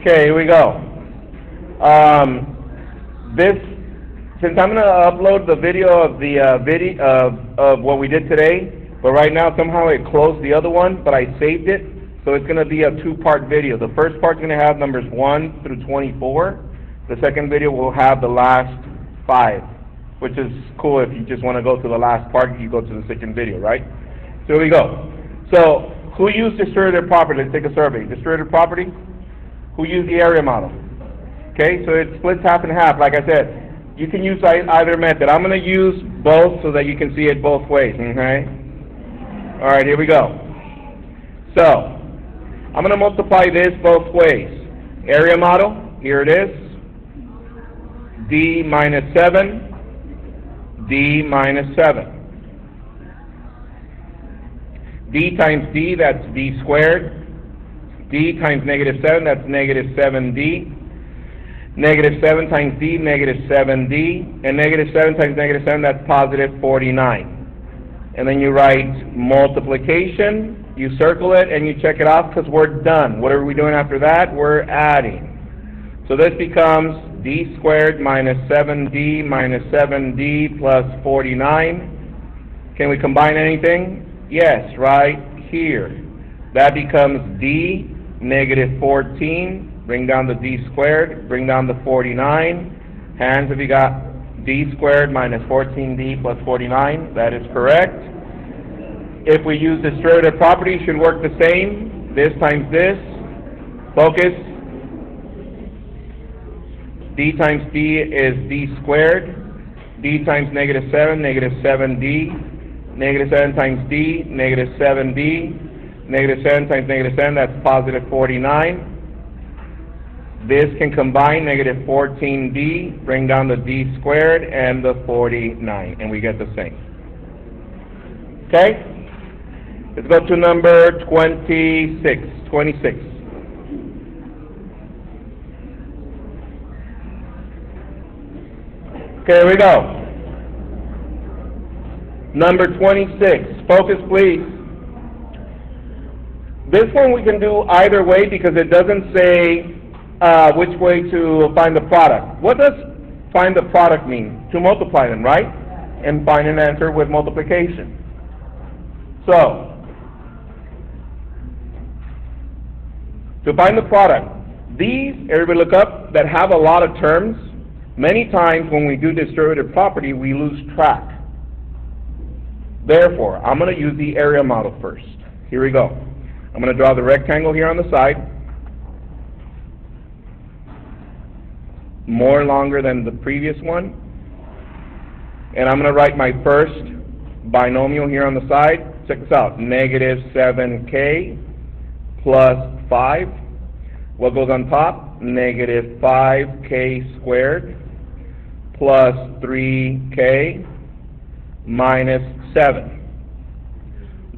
Okay, here we go. Since I'm going to upload the video of the of what we did today, but right now somehow it closed the other one, but I saved it, so it's going to be a two-part video. The first part's going to have numbers 1 through 24. The second video will have the last 5, which is cool. If you just want to go to the last part, you go to the second video, right? So here we go. So who used distributive property? Let's take a survey. Distributive property? Who used the area model? Okay, so it splits half and half. Like I said, you can use either method. I'm going to use both so that you can see it both ways, okay? All right, here we go. So, I'm going to multiply this both ways. Area model, here it is. D minus 7, D minus 7. D times D, that's D squared. D times negative 7, that's negative 7D. Negative 7 times D, negative 7D. And negative 7 times negative 7, that's positive 49. And then you write multiplication, you circle it, and you check it off because we're done. What are we doing after that? We're adding. So this becomes D squared minus 7D minus 7D plus 49. Can we combine anything? Yes, right here. That becomes D negative 14, bring down the D squared, bring down the 49. Hands, have you got D squared minus 14D plus 49? That is correct. If we use distributive property, it should work the same. This times this. Focus. D times D is D squared. D times negative 7, negative 7D. Negative 7 times D, negative 7D. Negative 7 times negative 7, that's positive 49. This can combine negative 14D, bring down the D squared and the 49, and we get the same. Okay? Let's go to number 26. 26. Okay, here we go. Number 26. Focus, please. This one we can do either way because it doesn't say which way to find the product. What does find the product mean? To multiply them, right? And find an answer with multiplication. So, to find the product, these, everybody look up, that have a lot of terms, many times when we do distributive property, we lose track. Therefore, I'm going to use the area model first. Here we go. I'm going to draw the rectangle here on the side. More longer than the previous one. And I'm going to write my first binomial here on the side. Check this out. Negative 7k plus 5. What goes on top? Negative 5k squared plus 3k minus 7.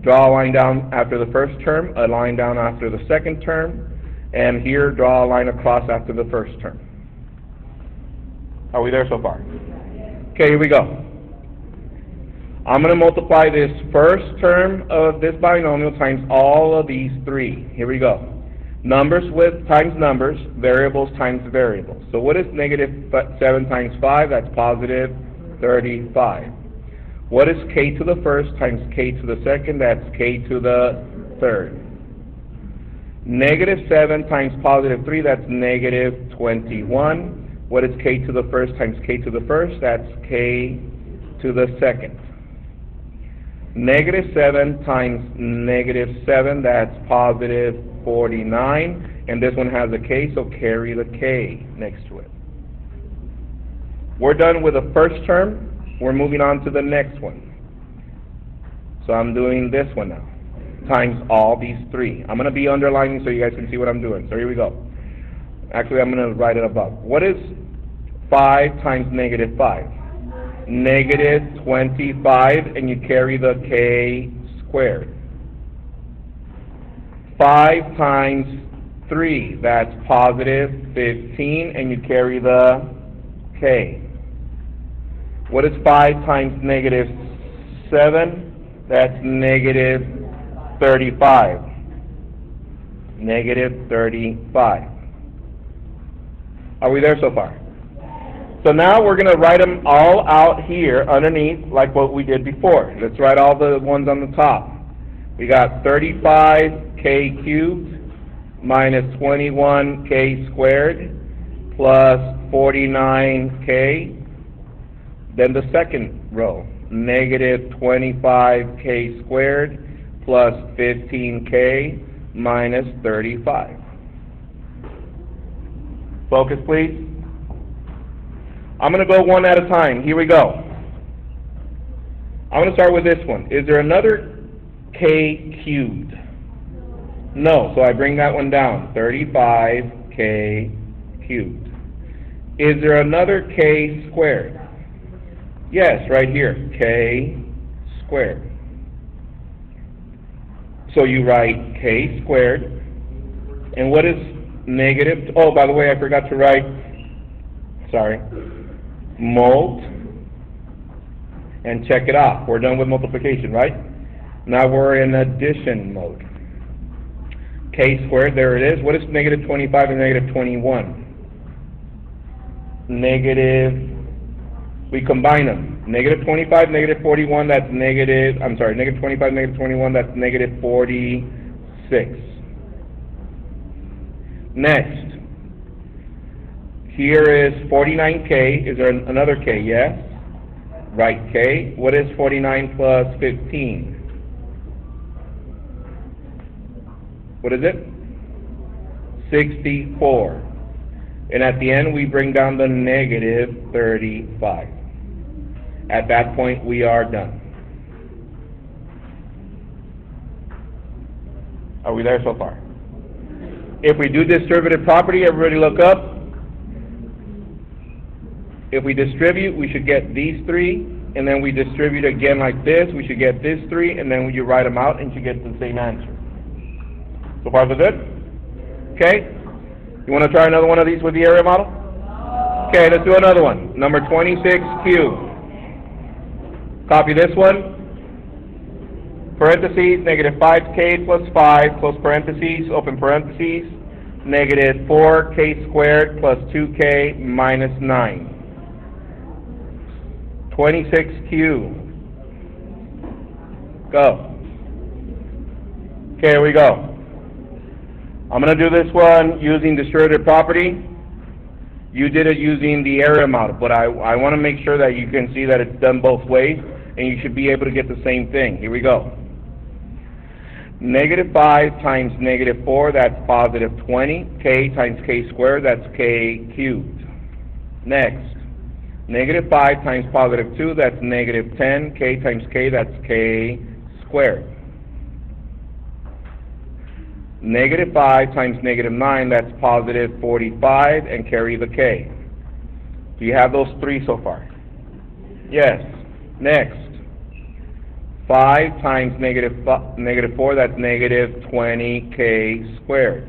Draw a line down after the first term, a line down after the second term, and here draw a line across after the first term. Are we there so far? Okay, here we go. I'm going to multiply this first term of this binomial times all of these 3. Here we go. Numbers with times numbers, variables times variables. So what is negative 7 times 5? That's positive 35. What is k to the first times k to the second? That's k to the third. Negative 7 times positive 3, that's negative 21. What is k to the first times k to the first? That's k to the second. Negative 7 times negative 7, that's positive 49. And this one has a k, so carry the k next to it. We're done with the first term. We're moving on to the next one. So I'm doing this one now, times all these 3. I'm going to be underlining so you guys can see what I'm doing. So here we go. Actually, I'm going to write it above. What is 5 times negative 5? Negative 25, and you carry the k squared. 5 times 3, that's positive 15, and you carry the k. What is 5 times negative 7? That's negative 35. Negative 35. Are we there so far? So now we're going to write them all out here underneath like what we did before. Let's write all the ones on the top. We got 35k cubed minus 21k squared plus 49k. Then the second row, negative 25k squared plus 15k minus 35. Focus, please. I'm going to go one at a time. Here we go. I'm going to start with this one. Is there another k cubed? No, so I bring that one down. 35k cubed. Is there another k squared? Yes, right here. K squared. So you write k squared. And what is negative? Oh, by the way, I forgot to write, mult, and check it off. We're done with multiplication, right? Now we're in addition mode. K squared, there it is. What is negative 25 and negative 21? We combine them. Negative 25, negative 41, that's negative 25, negative 21, that's negative 46. Next, here is 49k. Is there another k? Yes. Right, k. What is 49 plus 15? What is it? 64. And at the end, we bring down the negative 35. At that point, we are done. Are we there so far? If we do distributive property, everybody look up. If we distribute, we should get these three, and then we distribute again like this, we should get this three, and then you write them out and you get the same answer. So far, so good? Okay? You want to try another one of these with the area model? Okay, let's do another one. Number 26 cubed. Copy this one. Parentheses, negative 5k plus 5, close parentheses, open parentheses, negative 4k squared plus 2k minus 9. 26 cubed. Go. Okay, here we go. I'm going to do this one using distributive property. You did it using the area model, but I want to make sure that you can see that it's done both ways, and you should be able to get the same thing. Here we go. Negative 5 times negative 4, that's positive 20. K times k squared, that's k cubed. Next, negative 5 times positive 2, that's negative 10. K times k, that's k squared. Negative 5 times negative 9, that's positive 45, and carry the k. Do you have those three so far? Yes. Next, 5 times negative 4, that's negative 20k squared.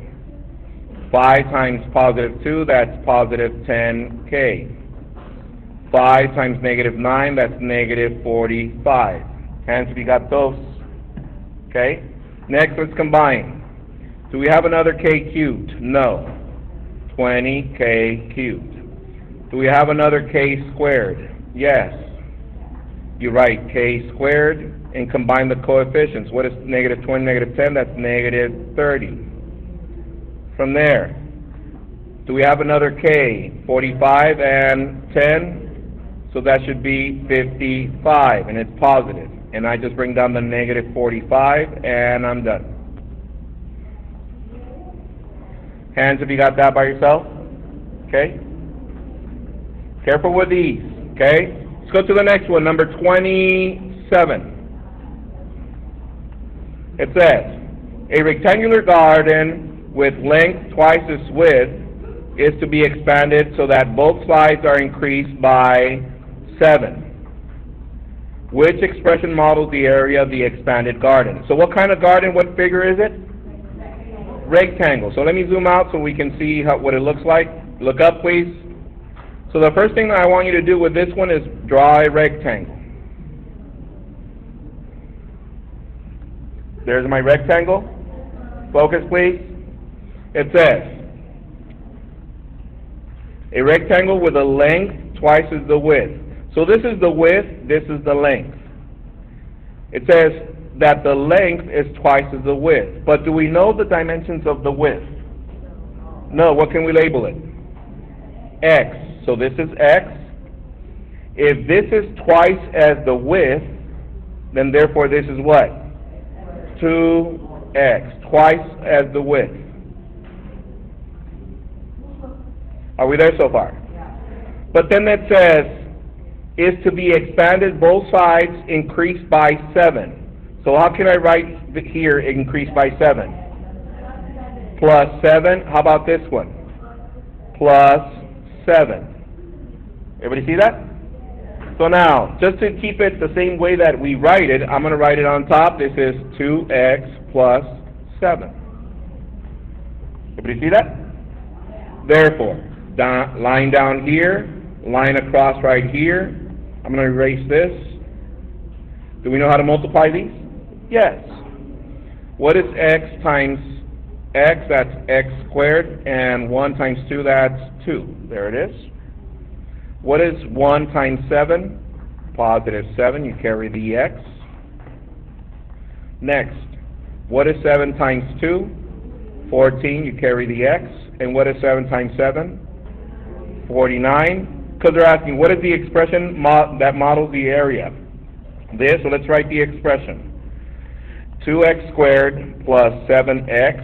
5 times positive 2, that's positive 10k. 5 times negative 9, that's negative 45. Hands if you got those. Okay? Next, let's combine. Do we have another k cubed? No. 20k cubed. Do we have another k squared? Yes. You write k squared and combine the coefficients. What is negative 20, negative 10? That's negative 30. From there, do we have another k? 45 and 10? So that should be 55, and it's positive. And I just bring down the negative 45, and I'm done. Hands if you got that by yourself. Okay? Careful with these. Okay? Let's go to the next one, number 27. It says, a rectangular garden with length twice its width is to be expanded so that both sides are increased by 7. Which expression models the area of the expanded garden? So what kind of garden, what figure is it? Rectangle. So let me zoom out so we can see what it looks like. Look up, please. So the first thing that I want you to do with this one is draw a rectangle. There's my rectangle. Focus, please. It says, A rectangle with a length twice as the width. So this is the width, this is the length. It says that the length is twice as the width. But do we know the dimensions of the width? No. What can we label it? X. So this is X. If this is twice as the width, then therefore this is what? 2x, twice as the width. Are we there so far? But then it says, is to be expanded both sides increased by 7. So how can I write here increased by 7? Plus 7. How about this one? Plus 7. Everybody see that? So now, just to keep it the same way that we write it, I'm going to write it on top. This is 2x plus 7. Everybody see that? Therefore, line down here, line across right here. I'm going to erase this. Do we know how to multiply these? Yes. What is x times x? That's x squared. And 1 times 2, that's 2. There it is. What is 1 times 7? Positive 7. You carry the x. Next, what is 7 times 2? 14. You carry the x. And what is 7 times 7? 49. Because they're asking, what is the expression that models the area? This, so let's write the expression. 2x squared plus 7x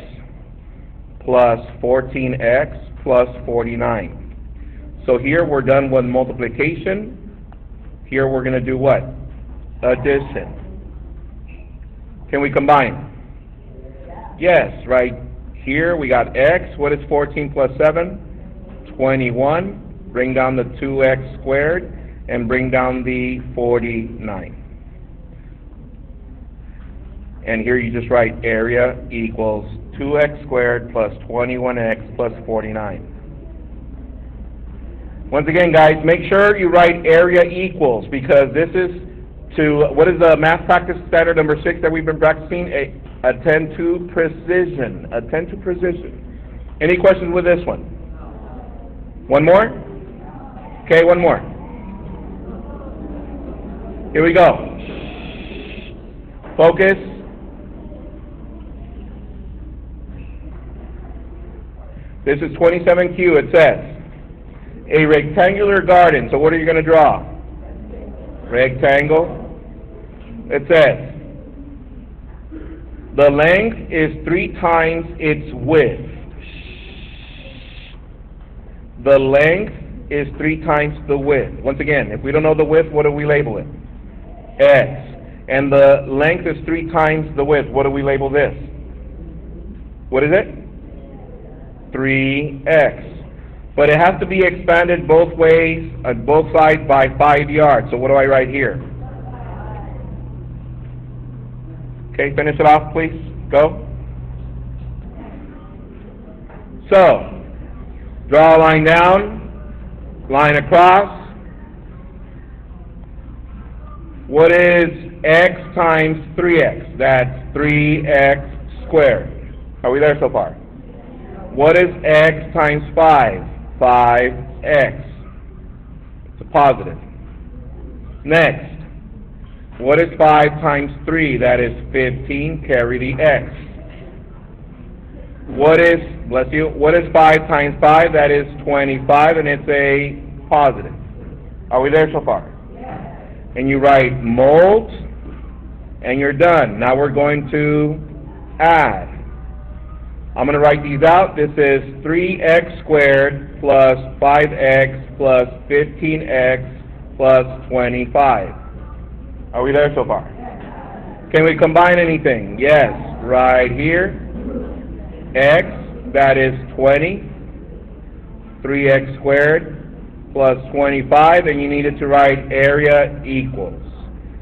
plus 14x plus 49. So here we're done with multiplication. Here we're going to do what? Addition. Can we combine? Yes, right here we got x. What is 14 plus 7? 21. Bring down the 2x squared and bring down the 49. And here you just write area equals 2x squared plus 21x plus 49. Once again, guys, make sure you write area equals, because this is to, what is the math practice standard number 6 that we've been practicing? Attend to precision. Attend to precision. Any questions with this one? One more? Okay, one more. Here we go. Focus. This is 27Q. It says, a rectangular garden. So what are you going to draw? Rectangle. It says, the length is 3 times its width. The length is 3 times the width. Once again, if we don't know the width, what do we label it? X. And the length is 3 times the width. What do we label this? What is it? 3x. But it has to be expanded both ways, both sides by 5 yards. So what do I write here? Okay, finish it off, please. Go. So, draw a line down, line across. What is x times 3x? That's 3x squared. Are we there so far? What is x times 5? 5x. It's a positive. Next, what is 5 times 3? That is 15. Carry the x. What is, bless you, what is 5 times 5? That is 25, and it's a positive. Are we there so far? And you write mold, and you're done. Now we're going to add. I'm going to write these out. This is 3x squared plus 5x plus 15x plus 25. Are we there so far? Can we combine anything? Yes. Right here. X, that is 20. 3x squared plus 25. And you needed to write area equals.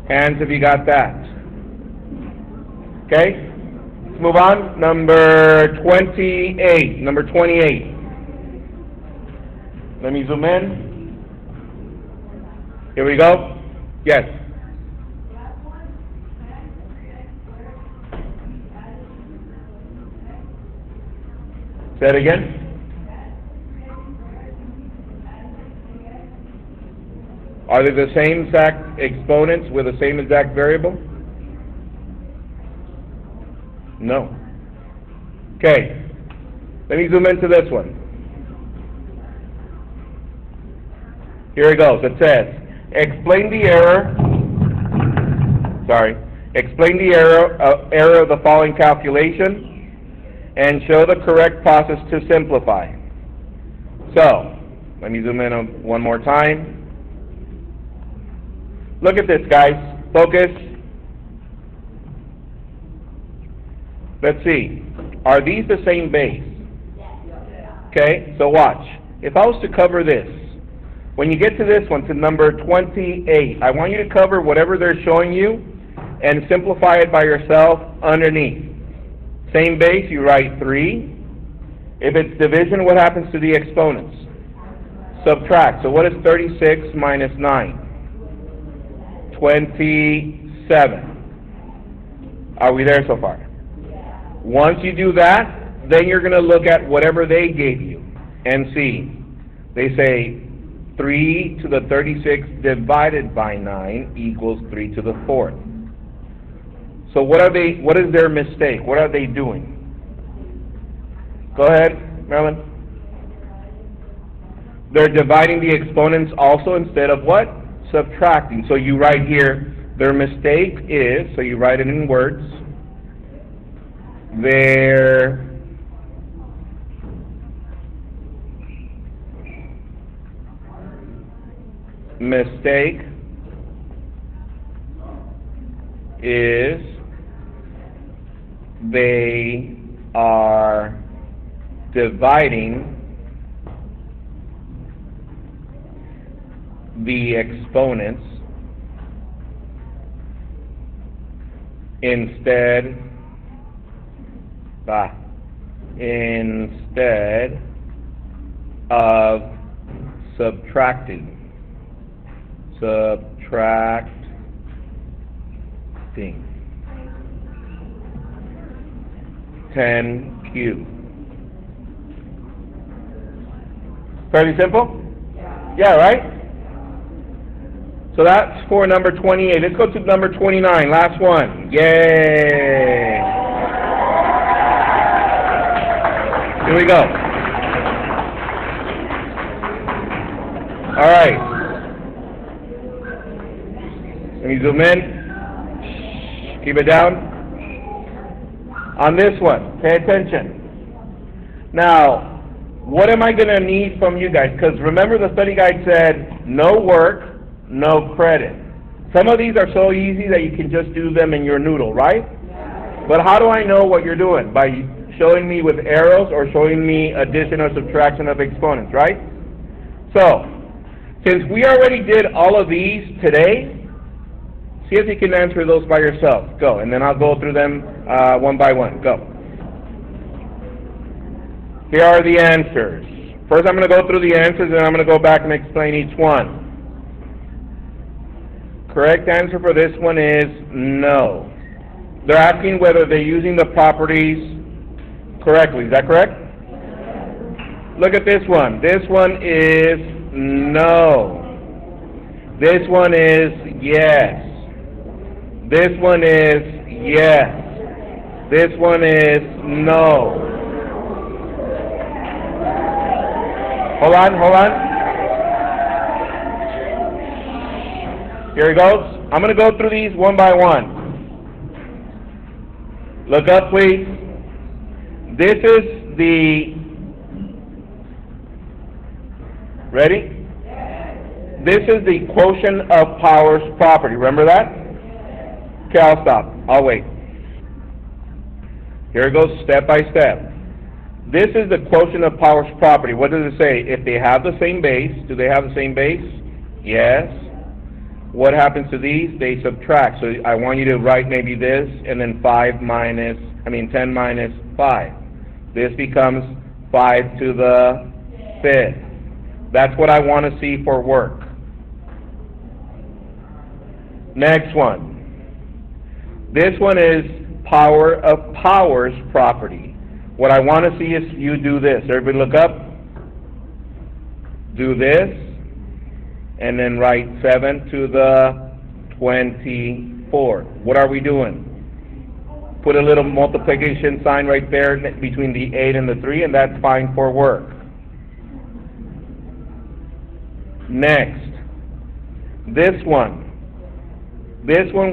Hands if you got that. Okay? Move on. Number 28. Number 28. Let me zoom in. Here we go. Yes. Say it again. Are they the same exact exponents with the same exact variable? No. Okay, let me zoom into this one. Here it goes. It says, explain the error of the following calculation and show the correct process to simplify. So, let me zoom in one more time. Look at this, guys. Focus. Let's see. Are these the same base? Okay, so watch. If I was to cover this, when you get to this one, to number 28, I want you to cover whatever they're showing you and simplify it by yourself underneath. Same base, you write 3. If it's division, what happens to the exponents? Subtract. So what is 36 minus 9? 27. Are we there so far? Once you do that, then you're going to look at whatever they gave you and see. They say 3 to the 36 divided by 9 equals 3 to the 4th. So what is their mistake? What are they doing? Go ahead, Marilyn. They're dividing the exponents also instead of what? Subtracting. So you write here, their mistake is, so you write it in words, their mistake is they are dividing the exponents instead of subtracting. 10Q. Fairly simple? Yeah, right? So that's for number 28. Let's go to number 29, last one. Yay! Here we go. All right. Let me zoom in. Keep it down. On this one, pay attention. Now, what am I going to need from you guys? Because remember the study guide said no work, no credit. Some of these are so easy that you can just do them in your noodle, right? But how do I know what you're doing? By showing me with arrows or showing me addition or subtraction of exponents, right? So, since we already did all of these today, see if you can answer those by yourself. Go, and then I'll go through them one by one. Go. Here are the answers. First I'm going to go through the answers, and I'm going to go back and explain each one. Correct answer for this one is no. They're asking whether they're using the properties correctly. Is that correct? Look at this one. This one is no. This one is yes. This one is yes. This one is no. Hold on. Here it goes. I'm going to go through these one by one. Look up, please. This is the... Ready? This is the quotient of powers property. Remember that? Okay, I'll stop. I'll wait. Here it goes step by step. This is the quotient of powers property. What does it say? If they have the same base, do they have the same base? Yes. What happens to these? They subtract. So I want you to write maybe this, and then 10 minus 5. This becomes 5 to the 5th. That's what I want to see for work. Next one. This one is power of powers property. What I want to see is you do this. Everybody look up. Do this. and then write 7 to the 24. What are we doing? Put a little multiplication sign right there between the 8 and the 3, and that's fine for work. Next, this one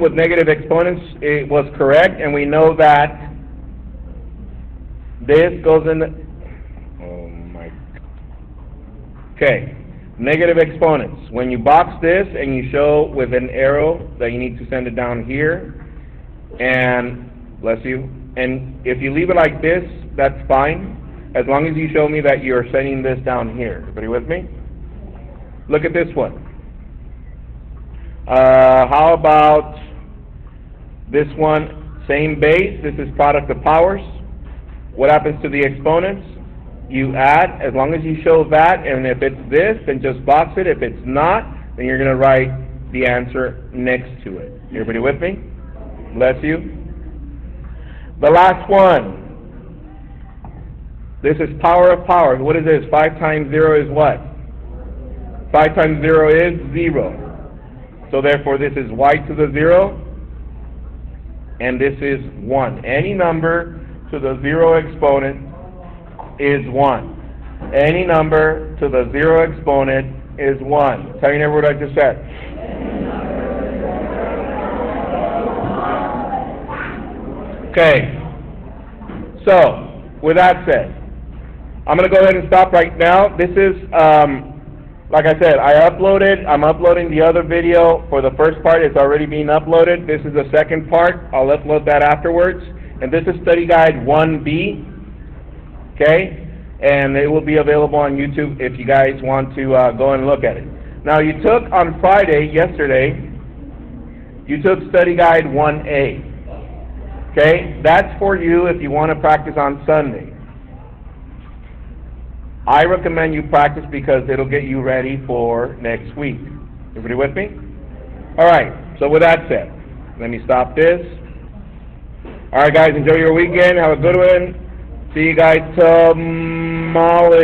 with negative exponents, it was correct, and we know that this goes in the, okay, negative exponents. When you box this and you show with an arrow that you need to send it down here, and bless you, and if you leave it like this, that's fine, as long as you show me that you're sending this down here. Everybody with me? Look at this one. How about this one? Same base. This is product of powers. What happens to the exponents? You add, as long as you show that, and if it's this, then just box it. If it's not, then you're going to write the answer next to it. Everybody with me? Bless you. The last one. This is power of powers. What is this? 5 times 0 is what? 5 times 0 is 0. So therefore this is y to the 0, and this is 1. Any number to the 0 exponent is 1. Any number to the 0 exponent is 1. Tell your neighbor what I just said. Okay. So, with that said, I'm going to go ahead and stop right now. This is, like I said, I'm uploading the other video for the first part. It's already being uploaded. This is the second part. I'll upload that afterwards. And this is study guide 1B. Okay? And it will be available on YouTube if you guys want to go and look at it. Now, you took on Friday, yesterday, you took study guide 1A. Okay? That's for you if you want to practice on Sunday. I recommend you practice because it'll get you ready for next week. Everybody with me? Alright, so with that said, let me stop this. Alright guys, enjoy your weekend. Have a good one. See you guys tomorrow.